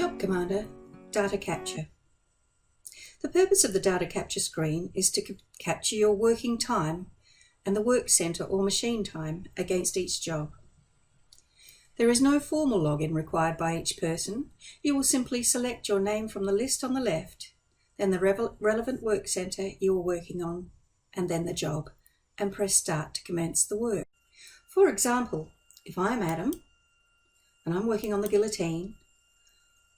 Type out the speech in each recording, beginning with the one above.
Job Commander Data Capture. The purpose of the data capture screen is to capture your working time and the work centre or machine time against each job. There is no formal login required by each person. You will simply select your name from the list on the left, then the relevant work centre you are working on, and then the job, and press Start to commence the work. For example, if I'm Adam and I'm working on the guillotine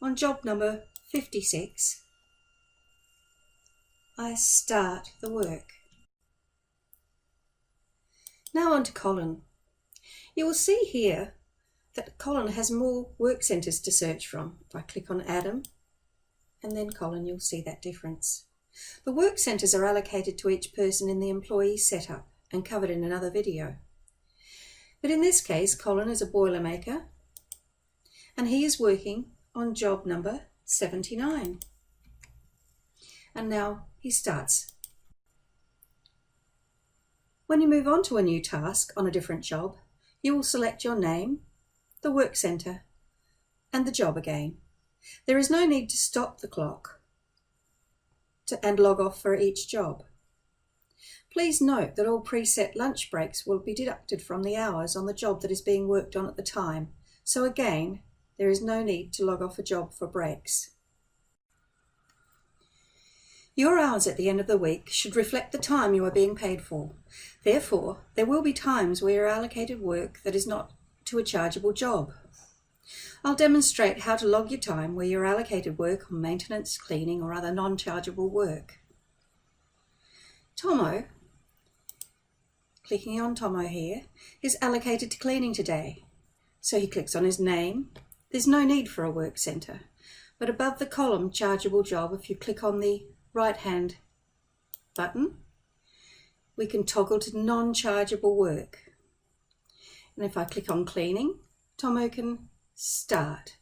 on job number 56, I start the work. Now on to Colin. You will see here that Colin has more work centres to search from. If I click on Adam and then Colin, you'll see that difference. The work centres are allocated to each person in the employee setup and covered in another video. But in this case, Colin is a boilermaker and he is working on job number 79. And now he starts. When you move on to a new task on a different job, you will select your name, the work centre, and the job again. There is no need to stop the clock and log off for each job. Please note that all preset lunch breaks will be deducted from the hours on the job that is being worked on at the time. So again, there is no need to log off a job for breaks. Your hours at the end of the week should reflect the time you are being paid for. Therefore, there will be times where you're allocated work that is not to a chargeable job. I'll demonstrate how to log your time where you're allocated work on maintenance, cleaning or other non-chargeable work. Tomo, clicking on Tomo here, is allocated to cleaning today. So he clicks on his name. There's no need for a work centre, but above the column chargeable job, if you click on the right hand button, we can toggle to non-chargeable work. And if I click on cleaning, Tomo can start.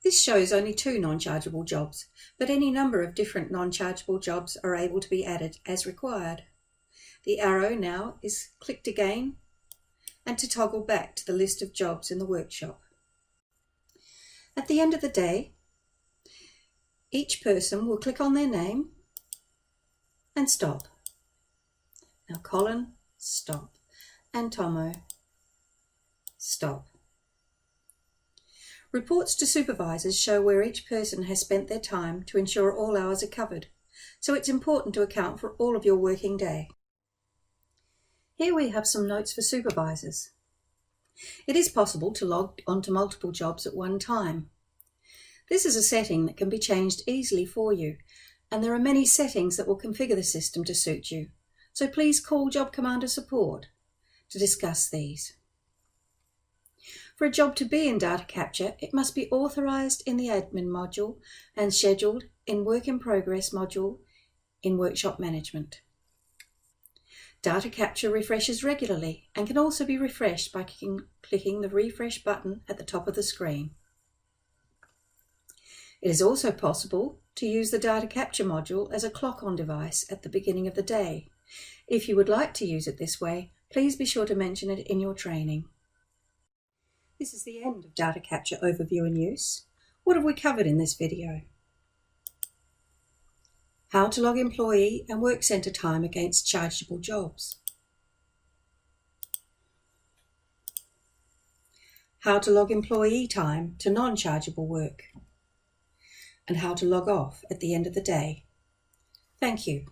This shows only 2 non-chargeable jobs, but any number of different non-chargeable jobs are able to be added as required. The arrow now is clicked again and to toggle back to the list of jobs in the workshop. At the end of the day, each person will click on their name and stop. Now Colin, stop, and Tomo, stop. Reports to supervisors show where each person has spent their time to ensure all hours are covered, so it's important to account for all of your working day. Here we have some notes for supervisors. It is possible to log onto multiple jobs at one time. This is a setting that can be changed easily for you, and there are many settings that will configure the system to suit you, so please call Job Commander support to discuss these. For a job to be in data capture, it must be authorised in the admin module and scheduled in work in progress module in workshop management. Data capture refreshes regularly and can also be refreshed by clicking the refresh button at the top of the screen. It is also possible to use the data capture module as a clock-on device at the beginning of the day. If you would like to use it this way, please be sure to mention it in your training. This is the end of data capture overview and use. What have we covered in this video? How to log employee and work centre time against chargeable jobs. How to log employee time to non-chargeable work. And how to log off at the end of the day. Thank you.